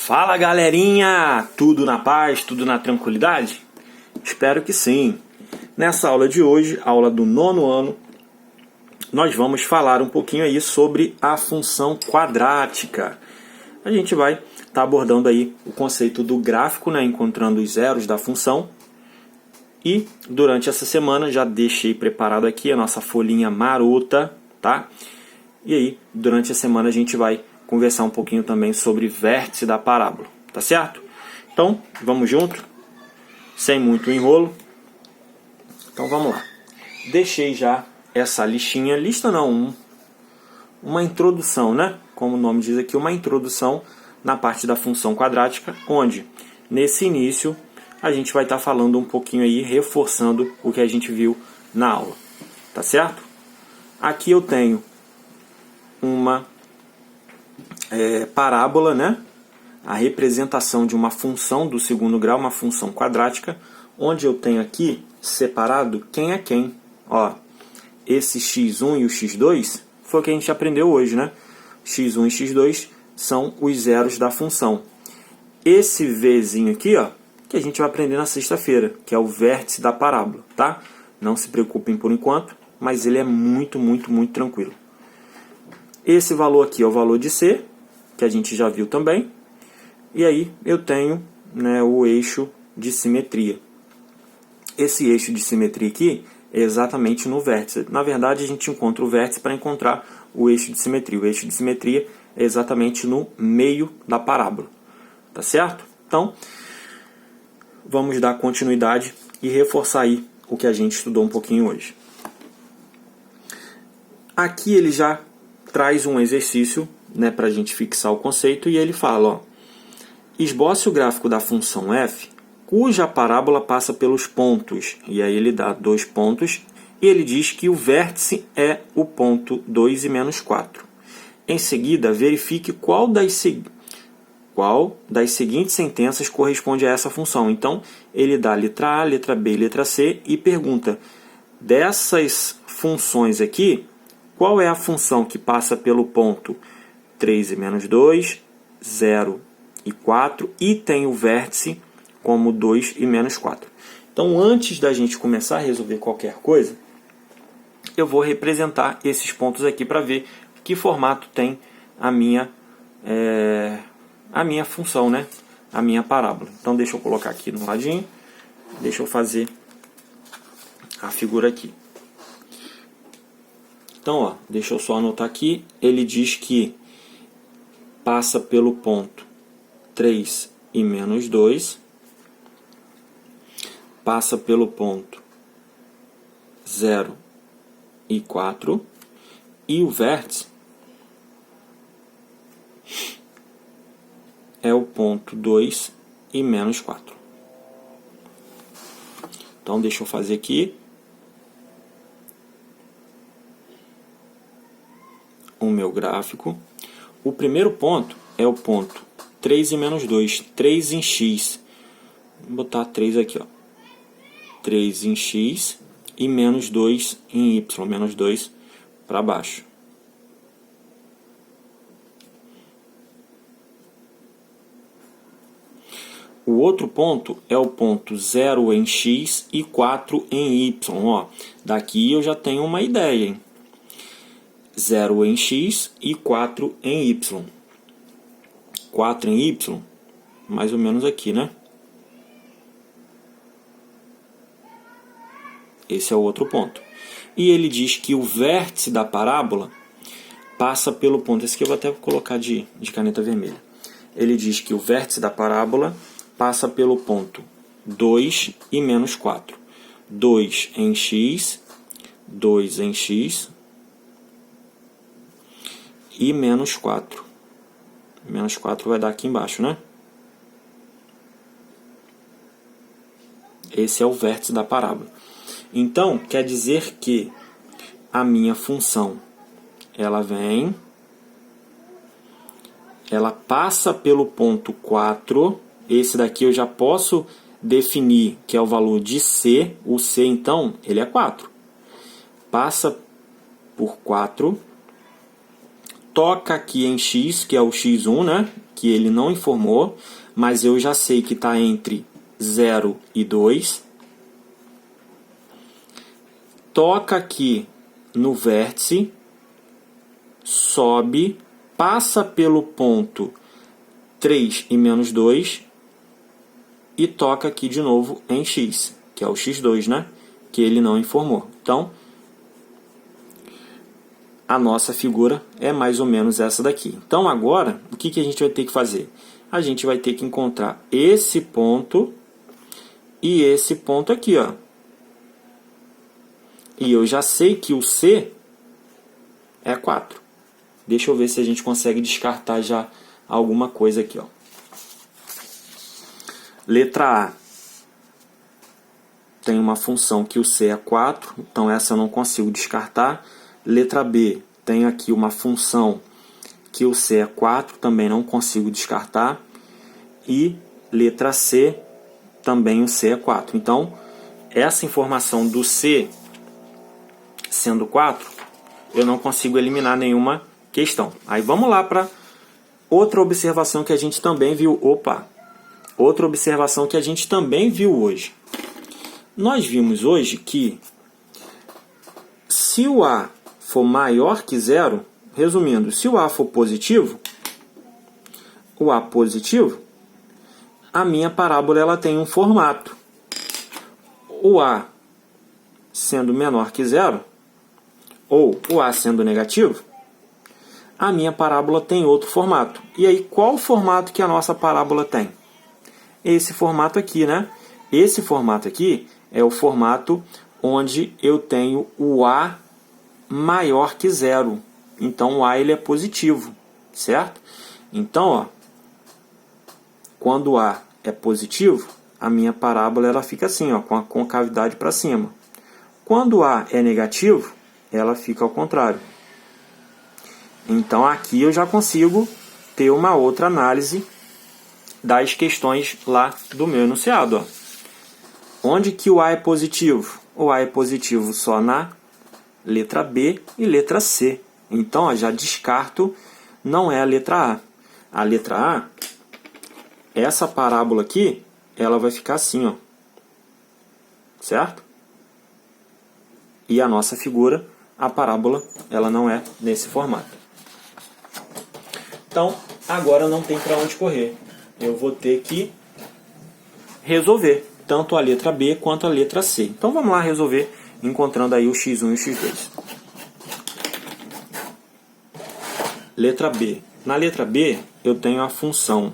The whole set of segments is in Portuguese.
Fala galerinha, tudo na paz, tudo na tranquilidade? Espero que sim. Nessa aula de hoje, aula do 9º ano, nós vamos falar um pouquinho aí sobre a função quadrática. A gente vai estar abordando aí o conceito do gráfico, né, encontrando os zeros da função. E durante essa semana já deixei preparado aqui a nossa folhinha marota, tá? E aí, durante a semana a gente vai conversar um pouquinho também sobre vértice da parábola, tá certo? Então, vamos junto, sem muito enrolo. Então, vamos lá. Deixei já essa listinha, lista não, uma introdução, né? Como o nome diz aqui, uma introdução na parte da função quadrática, onde, nesse início, a gente vai estar falando um pouquinho aí, reforçando o que a gente viu na aula, tá certo? Aqui eu tenho uma parábola, né? A representação de uma função do segundo grau, uma função quadrática, onde eu tenho aqui separado quem é quem. Ó, esse x1 e o x2 foi o que a gente aprendeu hoje, né? x1 e x2 são os zeros da função. Esse vzinho aqui, ó, que a gente vai aprender na sexta-feira, que é o vértice da parábola, tá? Não se preocupem por enquanto, mas ele é muito tranquilo. Esse valor aqui é o valor de C, que a gente já viu também. E aí eu tenho, né, o eixo de simetria. Esse eixo de simetria aqui é exatamente no vértice. Na verdade, a gente encontra o vértice para encontrar o eixo de simetria. O eixo de simetria é exatamente no meio da parábola. Tá certo? Então, vamos dar continuidade e reforçar aí o que a gente estudou um pouquinho hoje. Aqui ele já traz um exercício, né, para a gente fixar o conceito, e ele fala, ó, esboce o gráfico da função f, cuja parábola passa pelos pontos, e aí ele dá 2 pontos, e ele diz que o vértice é o ponto 2 e menos 4. Em seguida, verifique qual das seguintes sentenças corresponde a essa função. Então, ele dá letra A, letra B, letra C, e pergunta, dessas funções aqui, qual é a função que passa pelo ponto 3 e menos 2, 0 e 4 e tem o vértice como 2 e menos 4? Então, antes da gente começar a resolver qualquer coisa, eu vou representar esses pontos aqui para ver que formato tem a minha função, né? A minha parábola. Então, deixa eu colocar aqui no ladinho, deixa eu fazer a figura aqui. Então, ó, deixa eu só anotar aqui, ele diz que passa pelo ponto 3 e menos 2, passa pelo ponto 0 e 4, e o vértice é o ponto 2 e menos 4. Então, deixa eu fazer aqui o meu gráfico. O primeiro ponto é o ponto 3 e menos 2, 3 em x. Vou botar 3 aqui, ó. 3 em x e menos 2 em y, menos 2 para baixo. O outro ponto é o ponto 0 em x e 4 em y. Ó, daqui eu já tenho uma ideia, hein? 0 em x e 4 em y. 4 em y, mais ou menos aqui, né? Esse é o outro ponto. E ele diz que o vértice da parábola passa pelo ponto... Esse aqui eu vou até colocar de caneta vermelha. Ele diz que o vértice da parábola passa pelo ponto 2 e menos 4. 2 em x, 2 em x... e menos 4. Menos 4 vai dar aqui embaixo, né? Esse é o vértice da parábola. Então, quer dizer que a minha função, ela passa pelo ponto 4. Esse daqui eu já posso definir que é o valor de C. O C, então, ele é 4. Passa por 4. Toca aqui em x, que é o x1, né? que ele não informou, mas eu já sei que está entre 0 e 2. Toca aqui no vértice, sobe, passa pelo ponto 3 e menos 2 e toca aqui de novo em x, que é o x2, né? Que ele não informou. Então, a nossa figura é mais ou menos essa daqui. Então, agora, o que a gente vai ter que fazer? A gente vai ter que encontrar esse ponto e esse ponto aqui, ó. E eu já sei que o C é 4. Deixa eu ver se a gente consegue descartar já alguma coisa aqui, ó. Letra A tem uma função que o C é 4, então essa eu não consigo descartar. Letra B tem aqui uma função que o C é 4, também não consigo descartar. E letra C, também o C é 4. Então, essa informação do C sendo 4, eu não consigo eliminar nenhuma questão. Aí vamos lá para outra observação que a gente também viu. Outra observação que a gente também viu hoje. Nós vimos hoje que se o A for maior que 0, resumindo, se o A for positivo, a minha parábola ela tem um formato. O A sendo menor que 0, ou o A sendo negativo, a minha parábola tem outro formato. E aí, qual o formato que a nossa parábola tem? Esse formato aqui, né? Esse formato aqui é o formato onde eu tenho o A maior que 0. Então, o A ele é positivo, certo? Então, ó, quando o A é positivo, a minha parábola ela fica assim, ó, com a concavidade para cima. Quando o A é negativo, ela fica ao contrário. Então, aqui eu já consigo ter uma outra análise das questões lá do meu enunciado. Ó. Onde que o A é positivo? O A é positivo só na letra B e letra C. Então, ó, já descarto, não é a letra A. A letra A, essa parábola aqui, ela vai ficar assim, ó. Certo? E a nossa figura, a parábola, ela não é nesse formato. Então, agora não tem para onde correr. Eu vou ter que resolver tanto a letra B quanto a letra C. Então, vamos lá resolver, encontrando aí o x1 e o x2. Letra B. Na letra B, eu tenho a função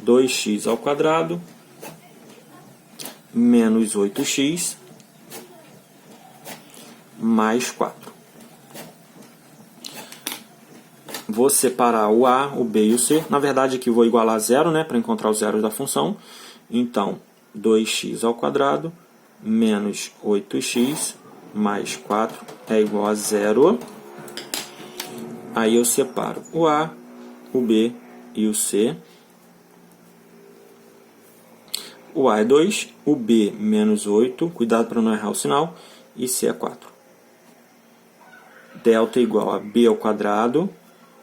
2x ao quadrado menos 8x mais 4. Vou separar o A, o B e o C. Na verdade, aqui eu vou igualar a 0, né, para encontrar os zeros da função. Então, 2x ao quadrado menos 8x mais 4 é igual a 0. Aí eu separo o A, o B e o C. O A é 2, o B menos 8, cuidado para não errar o sinal, e C é 4. Delta é igual a B ao quadrado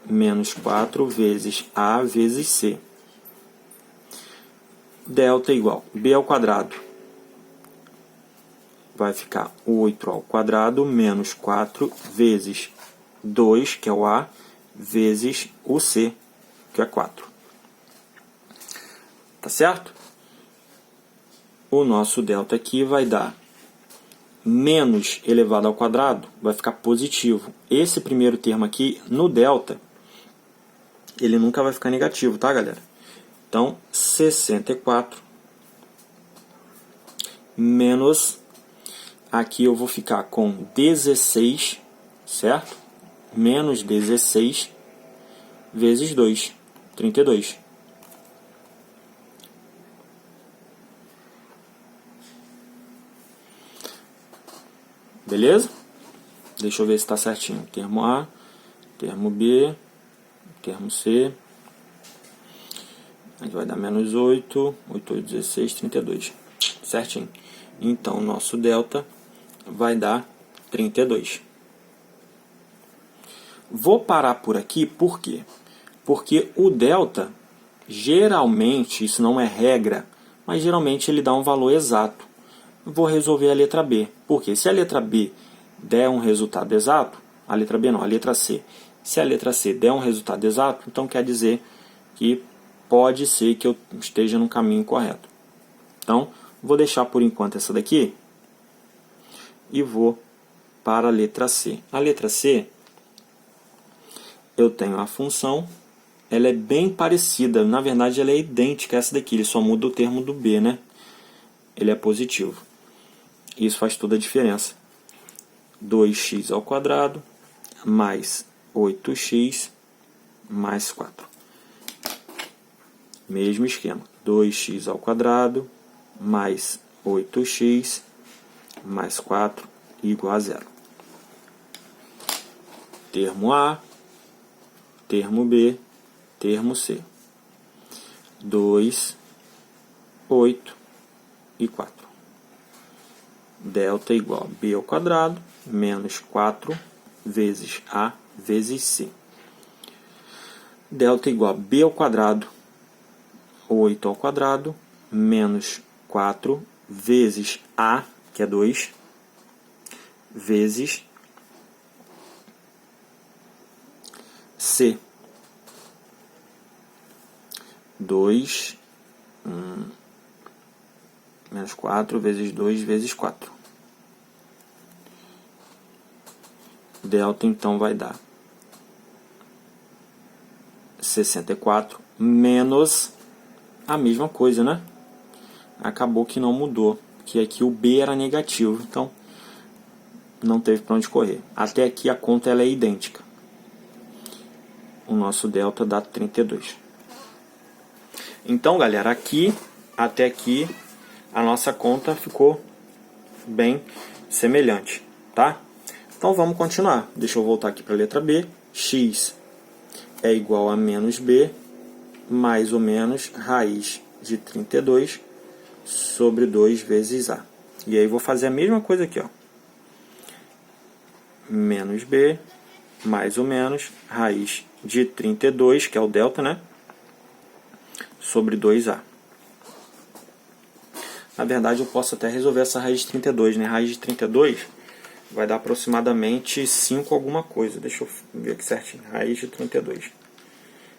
menos 4 vezes A vezes C. Delta é igual a B ao quadrado. Vai ficar 8 ao quadrado menos 4 vezes 2, que é o A, vezes o C, que é 4. Tá certo? O nosso delta aqui vai dar menos elevado ao quadrado, vai ficar positivo. Esse primeiro termo aqui, no delta, ele nunca vai ficar negativo, tá, galera? Então, 64 menos, aqui eu vou ficar com 16, certo? Menos 16 vezes 2, 32. Beleza? Deixa eu ver se está certinho. Termo A, termo B, termo C. Aqui vai dar menos 8, 8, 8, 16, 32. Certinho. Então, nosso delta vai dar 32. Vou parar por aqui, por quê? Porque o delta, geralmente, isso não é regra, mas geralmente ele dá um valor exato. Vou resolver a letra B. Porque se a letra B der um resultado exato, a letra B não, a letra C. Se a letra C der um resultado exato, então quer dizer que pode ser que eu esteja no caminho correto. Então, vou deixar por enquanto essa daqui e vou para a letra C. A letra C, eu tenho a função, ela é bem parecida, na verdade ela é idêntica a essa daqui, ele só muda o termo do B, né? Ele é positivo. Isso faz toda a diferença. 2x ao quadrado mais 8x mais 4. Mesmo esquema. 2x ao quadrado mais 8x mais 4 igual a 0. Termo A, termo B, termo C. 2, 8 e 4. Delta igual a B ao quadrado menos 4 vezes A vezes C. Delta igual a B ao quadrado, 8 ao quadrado, menos 4 vezes A, que é 2, vezes C. 2 menos 4 vezes 2 vezes 4. Delta, então, vai dar 64 menos a mesma coisa, né? Acabou que não mudou, que aqui o B era negativo, então não teve para onde correr. Até aqui a conta ela é idêntica. O nosso delta dá 32. Então, galera, aqui até aqui a nossa conta ficou bem semelhante, tá? Então vamos continuar. Deixa eu voltar aqui para a letra B. X é igual a menos B mais ou menos raiz de 32 sobre 2 vezes A. E aí vou fazer a mesma coisa aqui, ó. Menos B mais ou menos raiz de 32, que é o delta, né? Sobre 2A. Na verdade, eu posso até resolver essa raiz de 32, né? Raiz de 32 vai dar aproximadamente 5 alguma coisa. Deixa eu ver aqui certinho. Raiz de 32.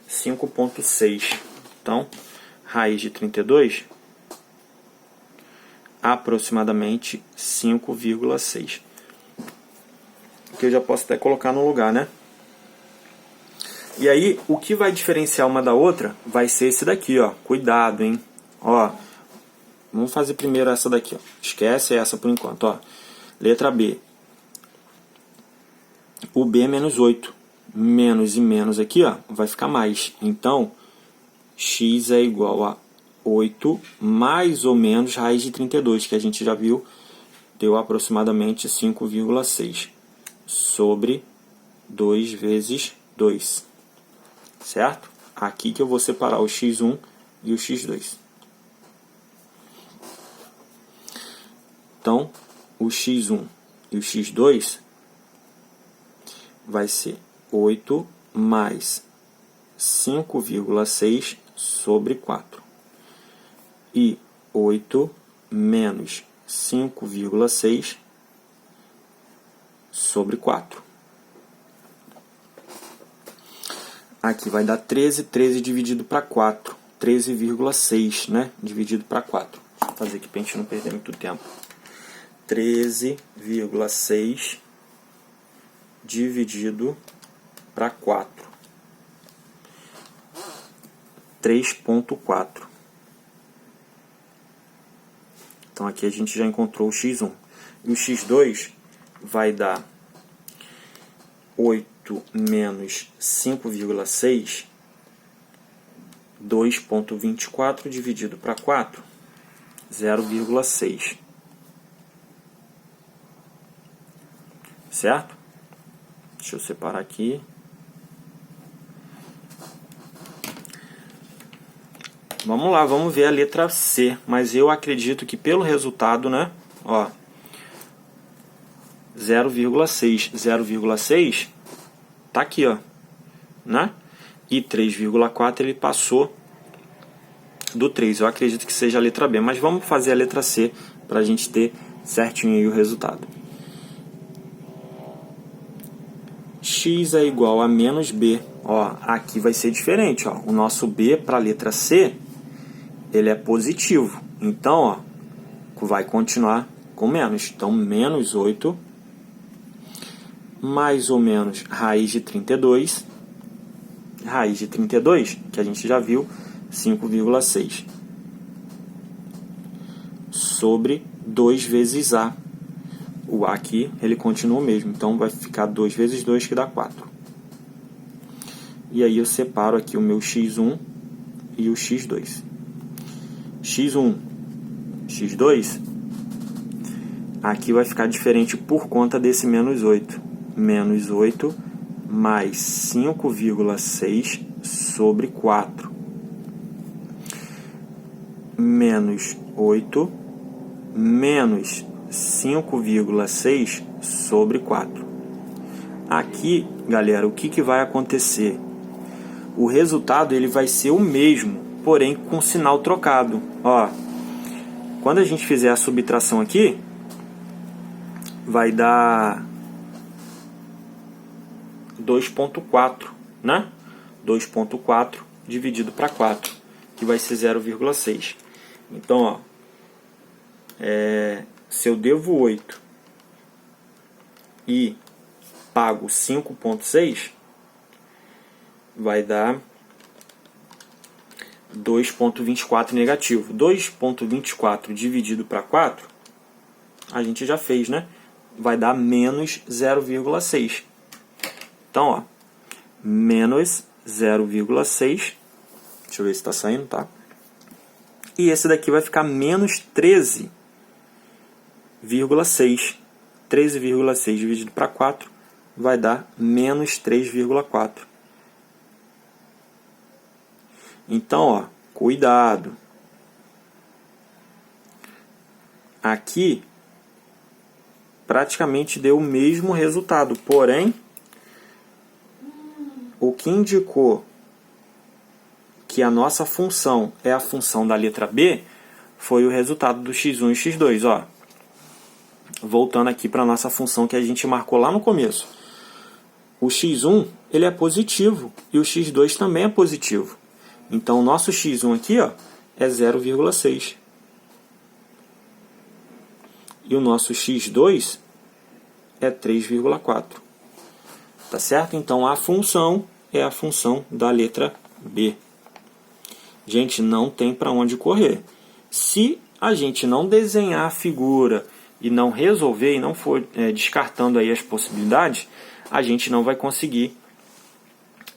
5,6. Então, raiz de 32, aproximadamente 5,6. Que eu já posso até colocar no lugar, né? E aí, o que vai diferenciar uma da outra vai ser esse daqui, ó. Cuidado, hein? Ó, vamos fazer primeiro essa daqui, ó. Esquece essa por enquanto, ó. Letra B. O B é menos 8. Menos e menos aqui, ó, vai ficar mais. Então, x é igual a 8 mais ou menos raiz de 32, que a gente já viu, deu aproximadamente 5,6 sobre 2 vezes 2. Certo? Aqui que eu vou separar o x1 e o x2. Então, o x1 e o x2 vai ser 8 mais 5,6 sobre 4. E 8 menos 5,6 sobre 4. Aqui vai dar 13, 13 dividido para 4. 13,6, né? Dividido para 4. Deixa eu fazer aqui para a gente não perder muito tempo. 13,6 dividido para 4. 3,4. Então aqui a gente já encontrou o x1. E o x2 vai dar 8 menos 5,6, 2,24 dividido para 4, 0,6. Certo? Deixa eu separar aqui. Vamos lá, vamos ver a letra C. Mas eu acredito que pelo resultado, né? Ó, 0,6. 0,6 tá aqui, ó. Né? e 3,4 ele passou do 3. Eu acredito que seja a letra B, mas vamos fazer a letra C para a gente ter certinho aí o resultado. X é igual a menos B. Ó, aqui vai ser diferente. Ó. O nosso B para a letra C, ele é positivo. Então, ó, vai continuar com menos. Então, menos 8, mais ou menos raiz de 32. Raiz de 32, que a gente já viu, 5,6. Sobre 2 vezes A. O A aqui, ele continua o mesmo. Então, vai ficar 2 vezes 2, que dá 4. E aí, eu separo aqui o meu x1 e o x2. x1, x2, aqui vai ficar diferente por conta desse menos 8. Menos 8 mais 5,6 sobre 4. Menos 8 menos 5,6 sobre 4. Aqui, galera, o que vai acontecer? O resultado ele vai ser o mesmo, porém com sinal trocado. Ó, quando a gente fizer a subtração aqui, vai dar 2,4, né? 2,4 dividido para 4, que vai ser 0,6. Então, ó, se eu devo 8 e pago 5,6, vai dar 2,24 negativo. 2,24 dividido para 4, a gente já fez, né? Vai dar menos 0,6. Então, ó, menos 0,6. Deixa eu ver se está saindo, tá? E esse daqui vai ficar menos 13,6. 13,6 dividido para 4 vai dar menos 3,4. Então, ó, cuidado. Aqui praticamente deu o mesmo resultado, porém o que indicou que a nossa função é a função da letra B foi o resultado do x1 e x2, ó. Voltando aqui para a nossa função que a gente marcou lá no começo. O x1 ele é positivo e o x2 também é positivo. Então, o nosso x1 aqui, ó, é 0,6. E o nosso x2 é 3,4. Tá certo? Então, a função é a função da letra B. Gente, não tem para onde correr. Se a gente não desenhar a figura e não resolver e não for descartando aí as possibilidades, a gente não vai conseguir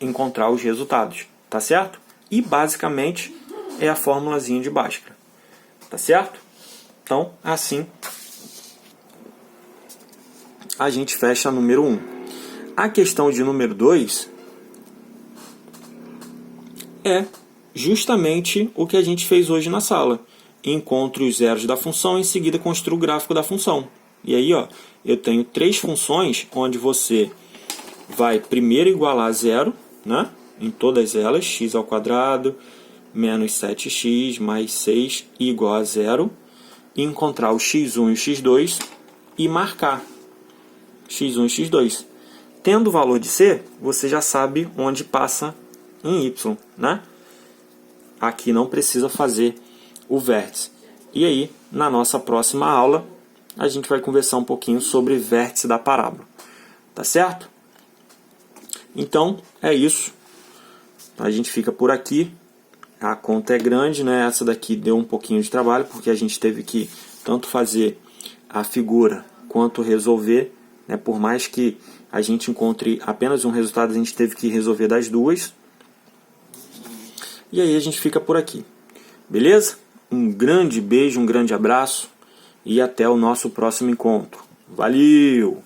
encontrar os resultados. Tá certo? E basicamente é a formulazinha de Bhaskara. Tá certo? Então, assim a gente fecha a número 1. A questão de número 2 é justamente o que a gente fez hoje na sala. Encontre os zeros da função e em seguida construa o gráfico da função. E aí, ó, eu tenho 3 funções onde você vai primeiro igualar zero, né? Em todas elas, x ao quadrado menos 7x mais 6 igual a zero. E encontrar o x1 e o x2 e marcar x1 e x2. Tendo o valor de C, você já sabe onde passa em y, né? Aqui não precisa fazer o vértice. E aí, na nossa próxima aula, a gente vai conversar um pouquinho sobre vértice da parábola. Tá certo? Então, é isso. A gente fica por aqui. A conta é grande, né? Essa daqui deu um pouquinho de trabalho, porque a gente teve que tanto fazer a figura quanto resolver, né? Por mais que a gente encontre apenas um resultado, a gente teve que resolver das duas. E aí a gente fica por aqui. Beleza? Um grande beijo, um grande abraço e até o nosso próximo encontro. Valeu!